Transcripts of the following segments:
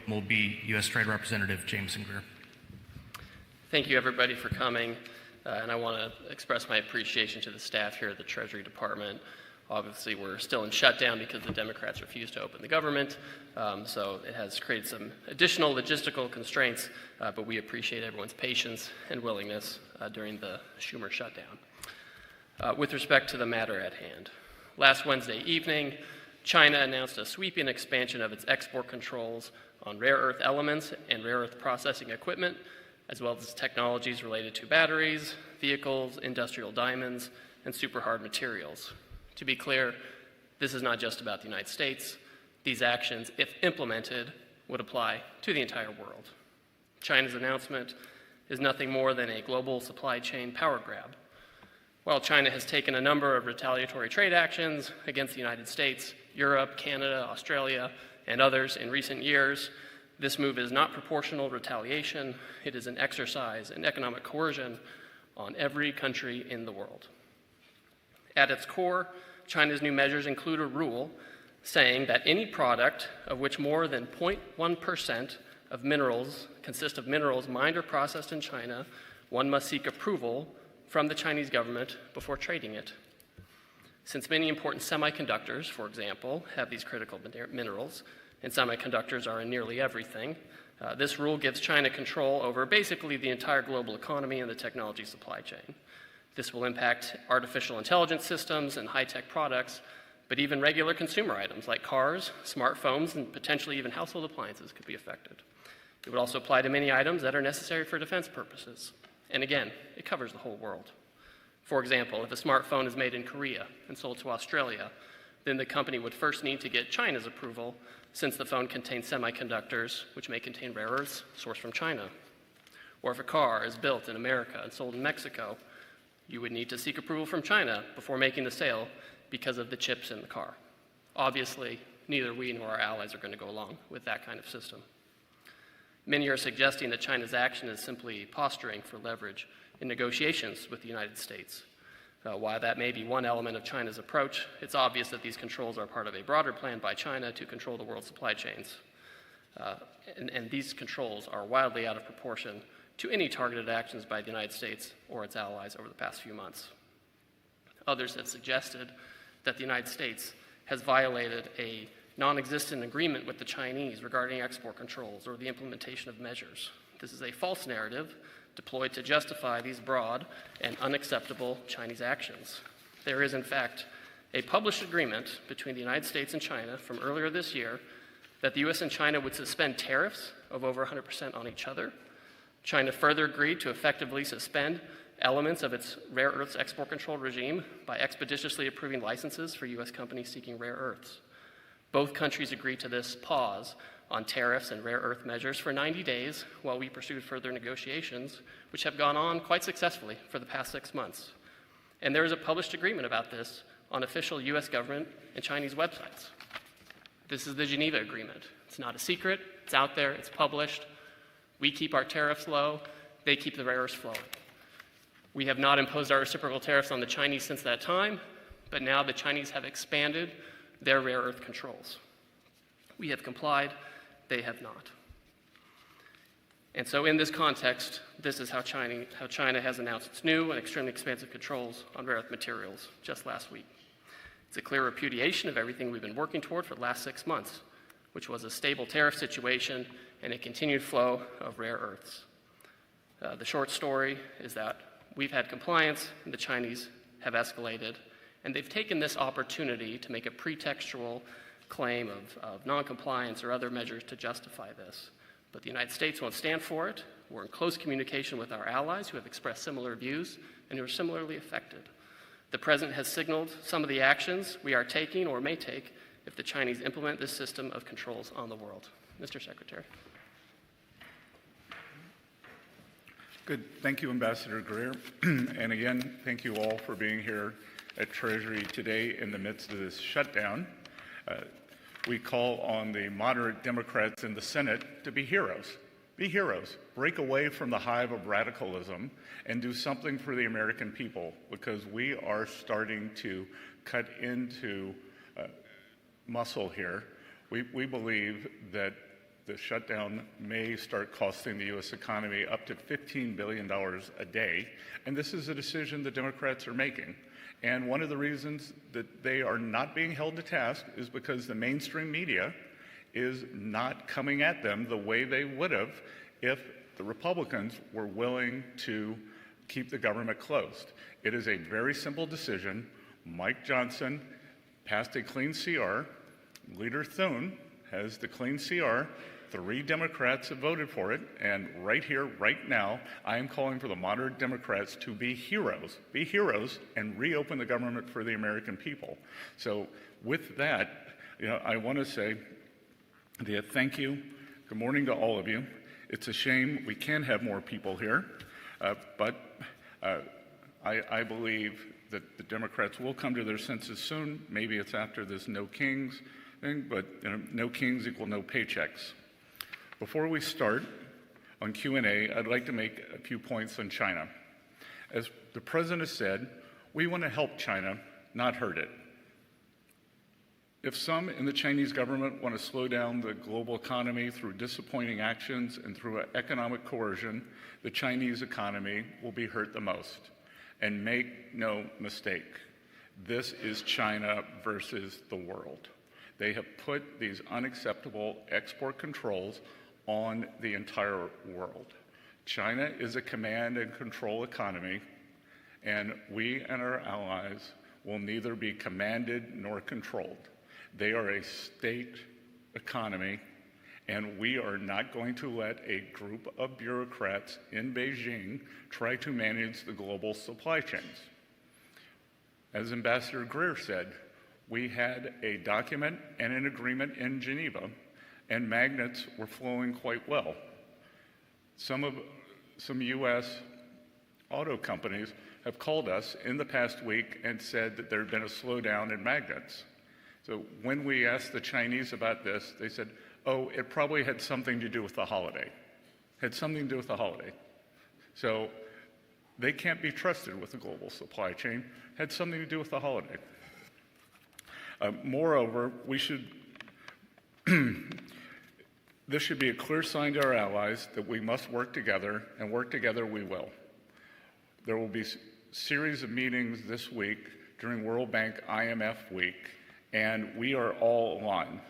will be U.S. Trade Representative Jamieson Greer. Thank you, everybody, for coming. And I want to express my appreciation to the staff here at the Treasury Department. Obviously, we're still in shutdown because the Democrats refused to open the government, so it has created some additional logistical constraints, but we appreciate everyone's patience and willingness during the Schumer shutdown. With respect to the matter at hand, last Wednesday evening, China announced a sweeping expansion of its export controls on rare earth elements and rare earth processing equipment, as well as technologies related to batteries, vehicles, industrial diamonds, and super hard materials. To be clear, this is not just about the United States. These actions, if implemented, would apply to the entire world. China's announcement is nothing more than a global supply chain power grab. While China has taken a number of retaliatory trade actions against the United States, Europe, Canada, Australia, and others in recent years, this move is not proportional retaliation. It is an exercise in economic coercion on every country in the world. At its core, China's new measures include a rule saying that any product of which more than 0.1% of minerals consist of minerals mined or processed in China, one must seek approval from the Chinese government before trading it. Since many important semiconductors, for example, have these critical minerals, and semiconductors are in nearly everything, this rule gives China control over basically the entire global economy and the technology supply chain. This will impact artificial intelligence systems and high-tech products, but even regular consumer items like cars, smartphones, and potentially even household appliances could be affected. It would also apply to many items that are necessary for defense purposes. And again, it covers the whole world. For example, if a smartphone is made in Korea and sold to Australia, then the company would first need to get China's approval, since the phone contains semiconductors, which may contain rare earths sourced from China. Or if a car is built in America and sold in Mexico, you would need to seek approval from China before making the sale because of the chips in the car. Obviously, neither we nor our allies are going to go along with that kind of system. Many are suggesting that China's action is simply posturing for leverage in negotiations with the United States. While that may be one element of China's approach, it's obvious that these controls are part of a broader plan by China to control the world's supply chains. And these controls are wildly out of proportion to any targeted actions by the United States or its allies over the past few months. Others have suggested that the United States has violated a non-existent agreement with the Chinese regarding export controls or the implementation of measures. This is a false narrative deployed to justify these broad and unacceptable Chinese actions. There is, in fact, a published agreement between the United States and China from earlier this year that the U.S. and China would suspend tariffs of over 100% on each other. China further agreed to effectively suspend elements of its rare earths export control regime by expeditiously approving licenses for U.S. companies seeking rare earths. Both countries agreed to this pause on tariffs and rare earth measures for 90 days while we pursued further negotiations, which have gone on quite successfully for the past 6 months. And there is a published agreement about this on official U.S. government and Chinese websites. This is the Geneva Agreement. It's not a secret. It's out there. It's published. We keep our tariffs low. They keep the rare earths flowing. We have not imposed our reciprocal tariffs on the Chinese since that time, but now the Chinese have expanded their rare earth controls. We have complied. They have not. And so in this context, this is how China has announced its new and extremely expansive controls on rare earth materials just last week. It's a clear repudiation of everything we've been working toward for the last 6 months, which was a stable tariff situation and a continued flow of rare earths. The short story is that we've had compliance, and the Chinese have escalated, and they've taken this opportunity to make a pretextual claim of noncompliance or other measures to justify this. But the United States won't stand for it. We're in close communication with our allies who have expressed similar views and who are similarly affected. The President has signaled some of the actions we are taking or may take if the Chinese implement this system of controls on the world. Mr. Secretary. Good. Thank you, Ambassador Greer. And again, thank you all for being here at Treasury today in the midst of this shutdown. We call on the moderate Democrats in the Senate to be heroes. Be heroes. Break away from the hive of radicalism and do something for the American people, because we are starting to cut into muscle here. We believe that the shutdown may start costing the U.S. economy up to $15 billion a day, and this is a decision the Democrats are making. And one of the reasons that they are not being held to task is because the mainstream media is not coming at them the way they would have if the Republicans were willing to keep the government closed. It is a very simple decision. Mike Johnson passed a clean CR. Leader Thune has the clean CR. 3 Democrats have voted for it, and right here, right now, I am calling for the moderate Democrats to be heroes, and reopen the government for the American people. So with that, I want to say thank you. Good morning to all of you. It's a shame we can't have more people here, but I believe that the Democrats will come to their senses soon. Maybe it's after this no kings thing, but no kings equal no paychecks. Before we start on Q&A, I'd like to make a few points on China. As the President said, we want to help China, not hurt it. If some in the Chinese government want to slow down the global economy through disappointing actions and through economic coercion, the Chinese economy will be hurt the most. And make no mistake, this is China versus the world. They have put these unacceptable export controls on the entire world. China is a command and control economy, and we and our allies will neither be commanded nor controlled. They are a state economy, and we are not going to let a group of bureaucrats in Beijing try to manage the global supply chains. As Ambassador Greer said, we had a document and an agreement in Geneva, and magnets were flowing quite well. Some U.S. auto companies have called us in the past week and said that there had been a slowdown in magnets. So when we asked the Chinese about this, they said, oh, it probably had something to do with the holiday. So they can't be trusted with the global supply chain. Had something to do with the holiday. Moreover, this should be a clear sign to our allies that we must work together, and work together we will. There will be a series of meetings this week during World Bank IMF Week, and we are all aligned.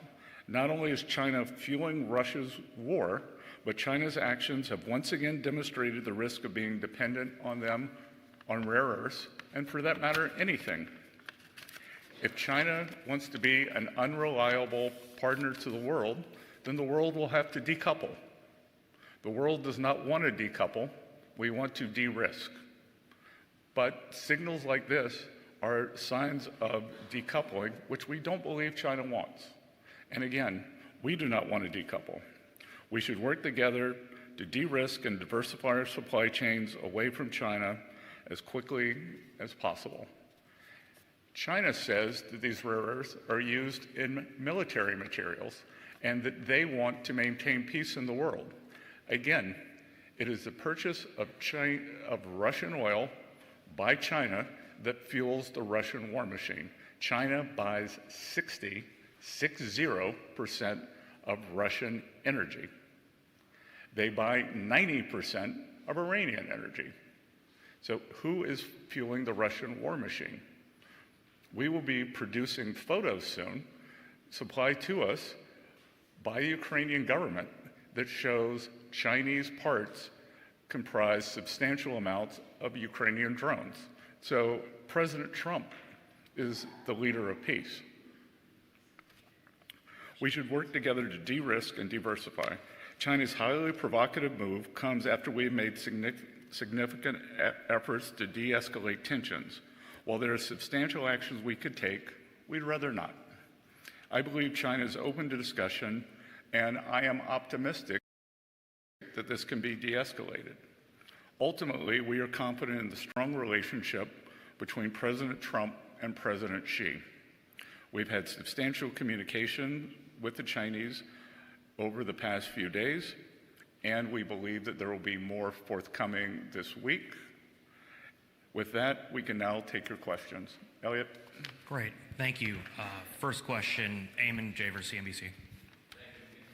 Not only is China fueling Russia's war, but China's actions have once again demonstrated the risk of being dependent on them on rare earths, and for that matter, anything. If China wants to be an unreliable partner to the world, then the world will have to decouple. The world does not want to decouple. We want to de-risk. But signals like this are signs of decoupling, which we don't believe China wants. And again, we do not want to decouple. We should work together to de-risk and diversify our supply chains away from China as quickly as possible. China says that these rare earths are used in military materials and that they want to maintain peace in the world. Again, it is the purchase of Russian oil by China that fuels the Russian war machine. China buys 60% of Russian energy. They buy 90% of Iranian energy. So who is fueling the Russian war machine? We will be producing photos soon, supplied to us by the Ukrainian government, that shows Chinese parts comprise substantial amounts of Ukrainian drones. So President Trump is the leader of peace. We should work together to de-risk and diversify. China's highly provocative move comes after we have made significant efforts to de-escalate tensions. While there are substantial actions we could take, we'd rather not. I believe China is open to discussion, and I am optimistic that this can be de-escalated. Ultimately, we are confident in the strong relationship between President Trump and President Xi. We've had substantial communication with the Chinese over the past few days, and we believe that there will be more forthcoming this week. With that, we can now take your questions. Elliot? Great, thank you. First question, Eamon Javers, CNBC. Thank you,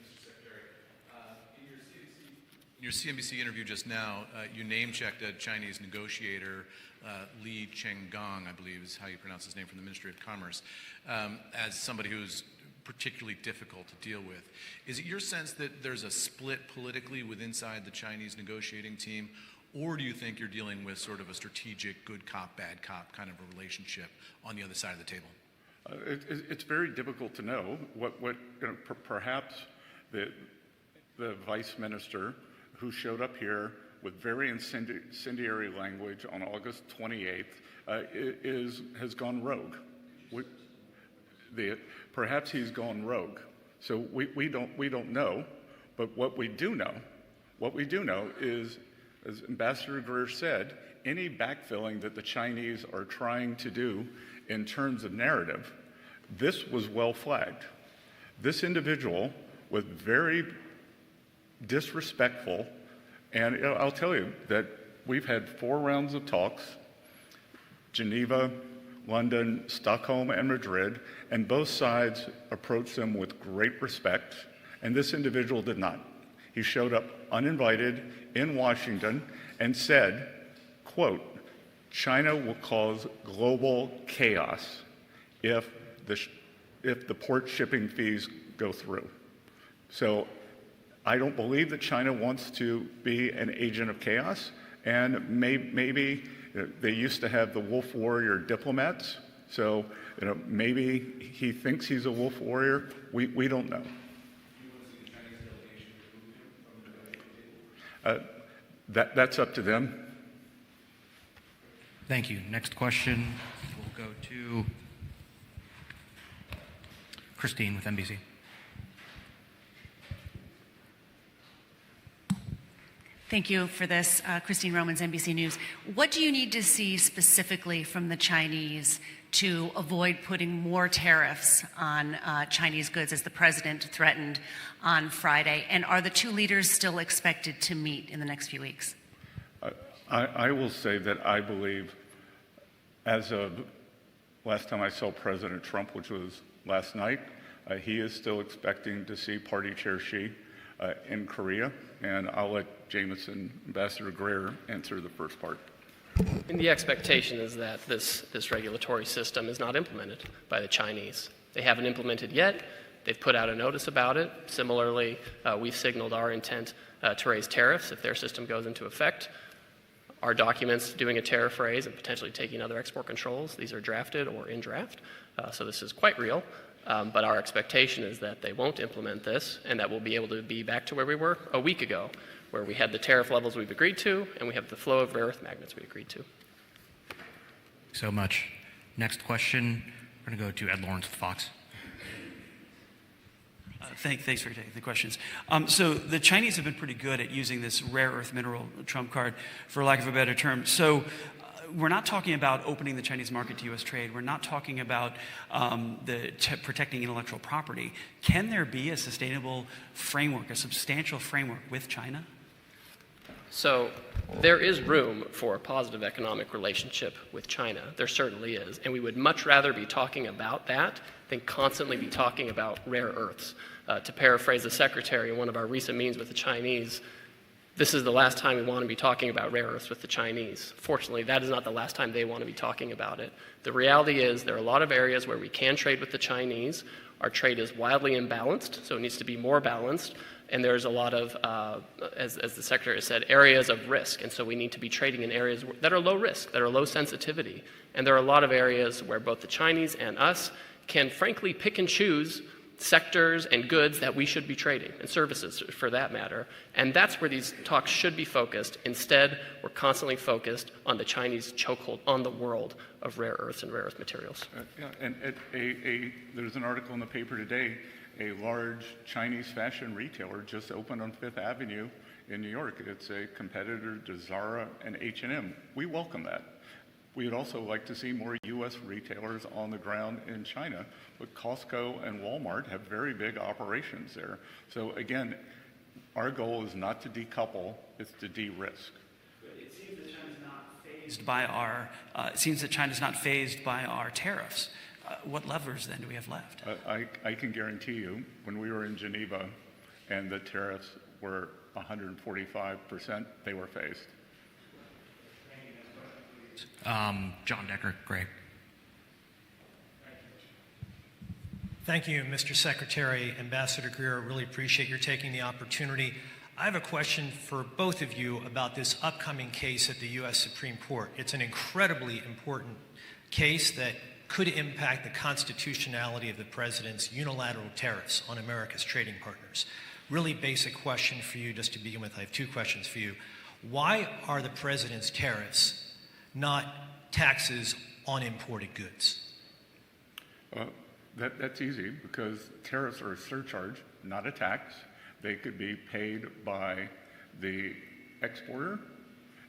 Mr. Secretary. In your CNBC interview just now, you name-checked a Chinese negotiator, Li Chenggong, I believe is how you pronounce his name, from the Ministry of Commerce, as somebody who's particularly difficult to deal with. Is it your sense that there's a split politically inside the Chinese negotiating team, or do you think you're dealing with sort of a strategic good cop, bad cop kind of a relationship on the other side of the table? It's very difficult to know. Perhaps the vice minister who showed up here with very incendiary language on August 28th has gone rogue. Perhaps he's gone rogue. So we don't know, but what we do know is, as Ambassador Greer said, any backfilling that the Chinese are trying to do in terms of narrative, this was well flagged. This individual was very disrespectful, and I'll tell you that we've had 4 rounds of talks, Geneva, London, Stockholm, and Madrid, and both sides approached them with great respect, and this individual did not. He showed up uninvited in Washington and said, quote, China will cause global chaos if the port shipping fees go through. So I don't believe that China wants to be an agent of chaos, and maybe they used to have the wolf warrior diplomats, so maybe he thinks he's a wolf warrior. We don't know. That's up to them. Thank you. Next question will go to Christine with NBC. Thank you for this. Christine Romans, NBC News. What do you need to see specifically from the Chinese to avoid putting more tariffs on Chinese goods, as the president threatened on Friday? And are the two leaders still expected to meet in the next few weeks? I will say that I believe, as of last time I saw President Trump, which was last night, he is still expecting to see Party Chair Xi in Korea, and I'll let Ambassador Greer answer the first part. And the expectation is that this regulatory system is not implemented by the Chinese. They haven't implemented yet. They've put out a notice about it. Similarly, we've signaled our intent to raise tariffs if their system goes into effect. Our documents doing a tariff raise and potentially taking other export controls, these are drafted or in draft, so this is quite real. But our expectation is that they won't implement this, and that we'll be able to be back to where we were a week ago, where we had the tariff levels we've agreed to, and we have the flow of rare earth magnets we agreed to. So much. Next question, we're going to go to Ed Lawrence with Fox. Thanks for taking the questions. So the Chinese have been pretty good at using this rare earth mineral trump card, for lack of a better term. So we're not talking about opening the Chinese market to U.S. trade. We're not talking about protecting intellectual property. Can there be a sustainable framework, a substantial framework with China? So there is room for a positive economic relationship with China. There certainly is. And we would much rather be talking about that than constantly be talking about rare earths. To paraphrase the secretary in one of our recent meetings with the Chinese, this is the last time we want to be talking about rare earths with the Chinese. Fortunately, that is not the last time they want to be talking about it. The reality is there are a lot of areas where we can trade with the Chinese. Our trade is wildly imbalanced, so it needs to be more balanced. And there's a lot of, as the secretary said, areas of risk. And so we need to be trading in areas that are low risk, that are low sensitivity. And there are a lot of areas where both the Chinese and us can frankly pick and choose sectors and goods that we should be trading, and services for that matter. And that's where these talks should be focused. Instead, we're constantly focused on the Chinese chokehold on the world of rare earths and rare earth materials. And there's an article in the paper today, a large Chinese fashion retailer just opened on Fifth Avenue in New York. It's a competitor to Zara and H&M. We welcome that. We would also like to see more U.S. retailers on the ground in China, but Costco and Walmart have very big operations there. So again, our goal is not to decouple, it's to de-risk. It seems that China's not phased by our. It seems that China's not phased by our tariffs. What levers then do we have left? I can guarantee you, when we were in Geneva and the tariffs were 145%, they were phased. John Decker, great. Thank you, Mr. Secretary, Ambassador Greer. I really appreciate your taking the opportunity. I have a question for both of you about this upcoming case at the U.S. Supreme Court. It's an incredibly important case that could impact the constitutionality of the president's unilateral tariffs on America's trading partners. Really basic question for you, just to begin with. I have two questions for you. Why are the president's tariffs not taxes on imported goods? That's easy, because tariffs are a surcharge, not a tax. They could be paid by the exporter.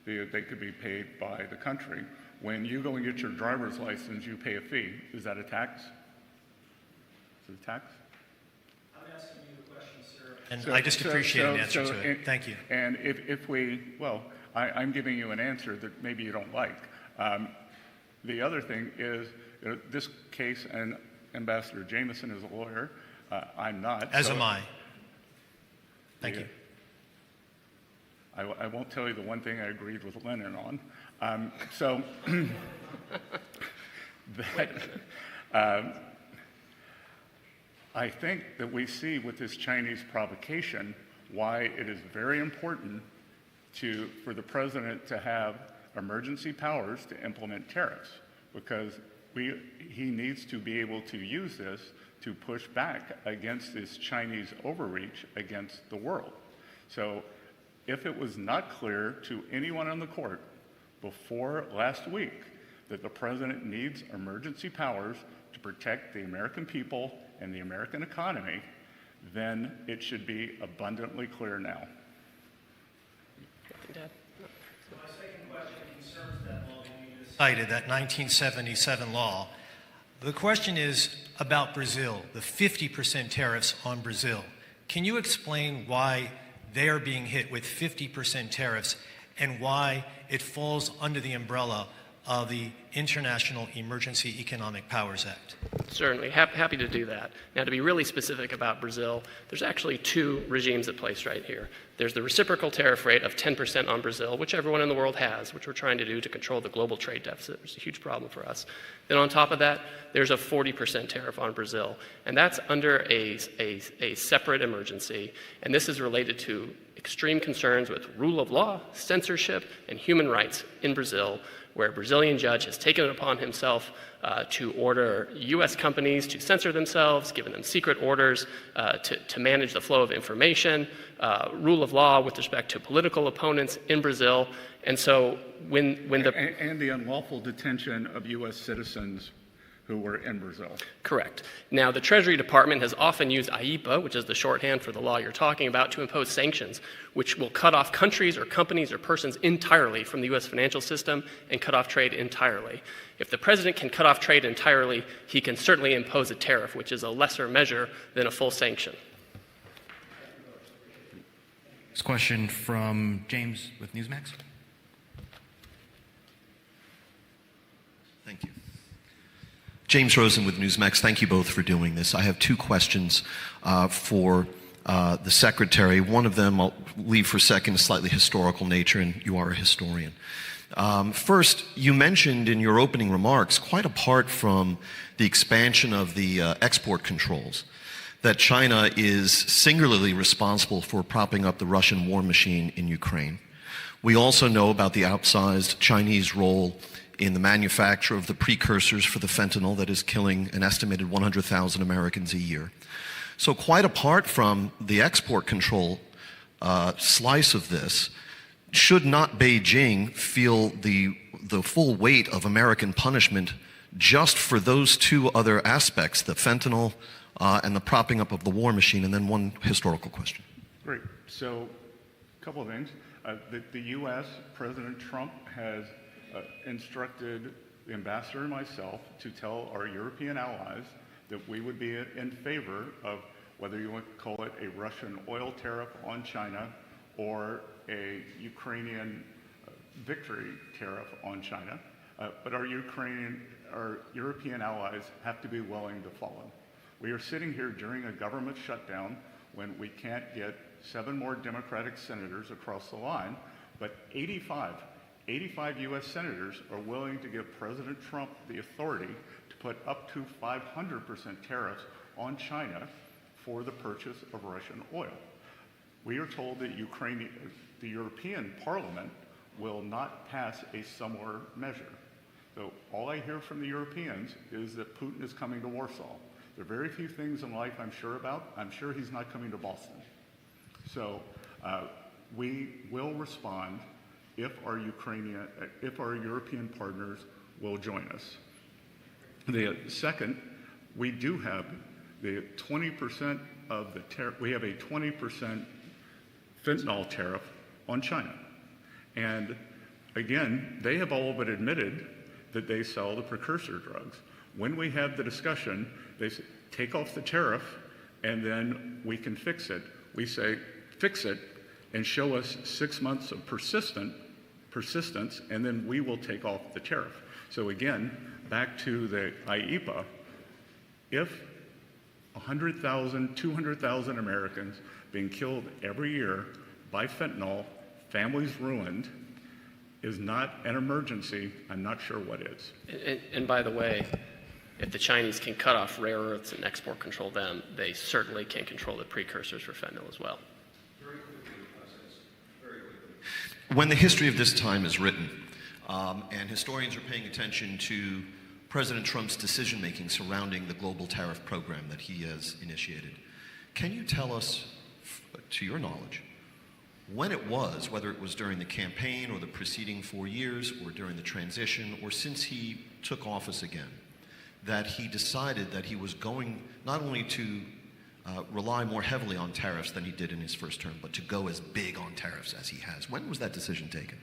They could be paid by the country. When you go and get your driver's license, you pay a fee. Is that a tax? Is it a tax? I'm asking you the question, sir. And I just appreciate an answer to it. Thank you. And I'm giving you an answer that maybe you don't like. The other thing is, this case, and Ambassador Jamieson is a lawyer. I'm not. As am I. Thank you. I won't tell you the one thing I agreed with Lennon on. I think that we see with this Chinese provocation why it is very important for the president to have emergency powers to implement tariffs, because he needs to be able to use this to push back against this Chinese overreach against the world. So if it was not clear to anyone on the court before last week that the president needs emergency powers to protect the American people and the American economy, then it should be abundantly clear now. So my second question concerns that law that you just cited, that 1977 law. The question is about Brazil, the 50% tariffs on Brazil. Can you explain why they are being hit with 50% tariffs and why it falls under the umbrella of the International Emergency Economic Powers Act? Certainly, happy to do that. Now, to be really specific about Brazil, there's actually two regimes at place right here. There's the reciprocal tariff rate of 10% on Brazil, which everyone in the world has, which we're trying to do to control the global trade deficit, which is a huge problem for us. Then on top of that, there's a 40% tariff on Brazil, and that's under a separate emergency, and this is related to extreme concerns with rule of law, censorship, and human rights in Brazil, where a Brazilian judge has taken it upon himself to order U.S. companies to censor themselves, given them secret orders to manage the flow of information, rule of law with respect to political opponents in Brazil. And so and the unlawful detention of U.S. citizens who were in Brazil. Correct. Now, the Treasury Department has often used IEEPA, which is the shorthand for the law you're talking about, to impose sanctions, which will cut off countries or companies or persons entirely from the U.S. financial system and cut off trade entirely. If the president can cut off trade entirely, he can certainly impose a tariff, which is a lesser measure than a full sanction. Next question from James with Newsmax. Thank you. James Rosen with Newsmax. Thank you both for doing this. I have two questions for the Secretary. One of them I'll leave for a second, a slightly historical nature, and you are a historian. First, you mentioned in your opening remarks, quite apart from the expansion of the export controls, that China is singularly responsible for propping up the Russian war machine in Ukraine. We also know about the outsized Chinese role in the manufacture of the precursors for the fentanyl that is killing an estimated 100,000 Americans a year. So quite apart from the export control slice of this, should not Beijing feel the full weight of American punishment just for those two other aspects, the fentanyl and the propping up of the war machine? And then one historical question. Great. So a couple of things. The U.S., President Trump has instructed the ambassador and myself to tell our European allies that we would be in favor of whether you want to call it a Russian oil tariff on China or a Ukrainian victory tariff on China. But our European allies have to be willing to follow. We are sitting here during a government shutdown when we can't get 7 more Democratic senators across the line, but 85 U.S. senators are willing to give President Trump the authority to put up to 500% tariffs on China for the purchase of Russian oil. We are told that the European Parliament will not pass a similar measure. So all I hear from the Europeans is that Putin is coming to Warsaw. There are very few things in life I'm sure about. I'm sure he's not coming to Boston. So we will respond if our European partners will join us. The second, we do have the 20% of the tariff. We have a 20% fentanyl tariff on China. And again, they have all but admitted that they sell the precursor drugs. When we have the discussion, they say, take off the tariff and then we can fix it. We say, fix it and show us 6 months of persistence, and then we will take off the tariff. So again, back to the IEEPA, if 100,000, 200,000 Americans being killed every year by fentanyl, families ruined, is not an emergency, I'm not sure what is. And by the way, if the Chinese can cut off rare earths and export control them, they certainly can control the precursors for fentanyl as well. When the history of this time is written, and historians are paying attention to President Trump's decision-making surrounding the global tariff program that he has initiated, can you tell us, to your knowledge, when it was, whether it was during the campaign or the preceding 4 years or during the transition or since he took office again, that he decided that he was going not only to rely more heavily on tariffs than he did in his first term, but to go as big on tariffs as he has? When was that decision taken?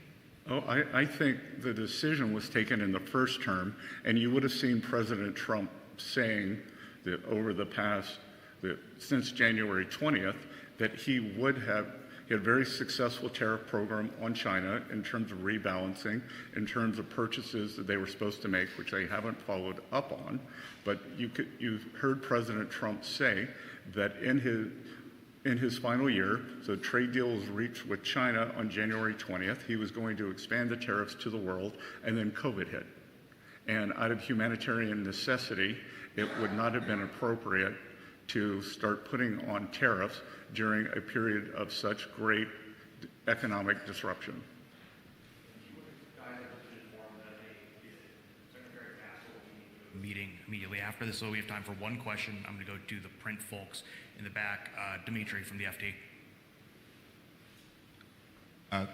Oh, I think the decision was taken in the first term, and you would have seen President Trump saying that over the past, since January 20th, that he had a very successful tariff program on China in terms of rebalancing, in terms of purchases that they were supposed to make, which they haven't followed up on. But you heard President Trump say that in his final year, so trade deal was reached with China on January 20th, he was going to expand the tariffs to the world, and then COVID hit. And out of humanitarian necessity, it would not have been appropriate to start putting on tariffs during a period of such great economic disruption. Meeting immediately after this, so we have time for one question. I'm going to go to the print folks in the back. Dimitri from the FT.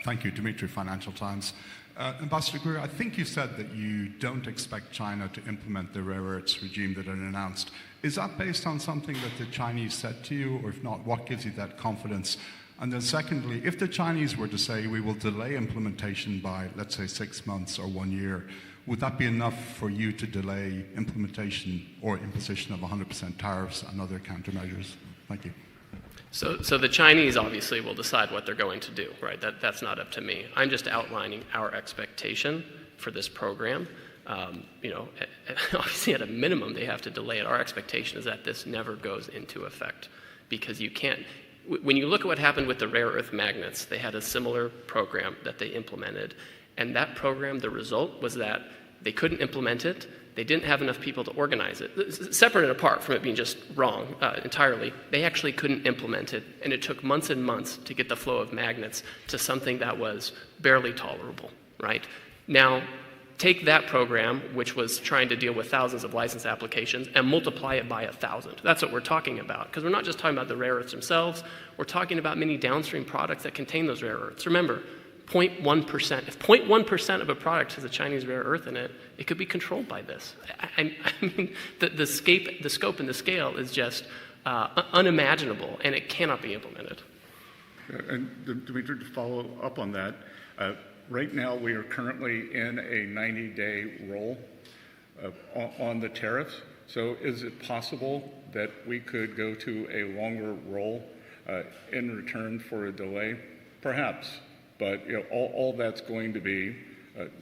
Thank you, Dimitri, Financial Times. Ambassador Greer, I think you said that you don't expect China to implement the rare earths regime that it announced. Is that based on something that the Chinese said to you, or if not, what gives you that confidence? And then secondly, if the Chinese were to say we will delay implementation by, let's say, 6 months or 1 year, would that be enough for you to delay implementation or imposition of 100% tariffs and other countermeasures? Thank you. So the Chinese obviously will decide what they're going to do, right? That's not up to me. I'm just outlining our expectation for this program. Obviously at a minimum they have to delay it. Our expectation is that this never goes into effect because you can't. When you look at what happened with the rare earth magnets, they had a similar program that they implemented. And that program, the result was that they couldn't implement it. They didn't have enough people to organize it. Separate and apart from it being just wrong entirely, they actually couldn't implement it. And it took months and months to get the flow of magnets to something that was barely tolerable, right? Now, take that program, which was trying to deal with thousands of license applications, and multiply it by 1,000. That's what we're talking about. Because we're not just talking about the rare earths themselves. We're talking about many downstream products that contain those rare earths. Remember, 0.1%. If 0.1% of a product has a Chinese rare earth in it, it could be controlled by this. I mean, the scope and the scale is just unimaginable, and it cannot be implemented. And Dimitri, to follow up on that, right now we are currently in a 90-day roll on the tariffs. So is it possible that we could go to a longer roll in return for a delay? Perhaps. But all that's going to be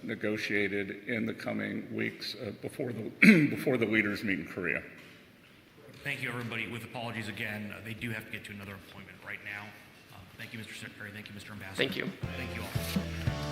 negotiated in the coming weeks before the leaders meet in Korea. Thank you, everybody. With apologies again, they do have to get to another appointment right now. Thank you, Mr. Secretary. Thank you, Mr. Ambassador. Thank you. Thank you all.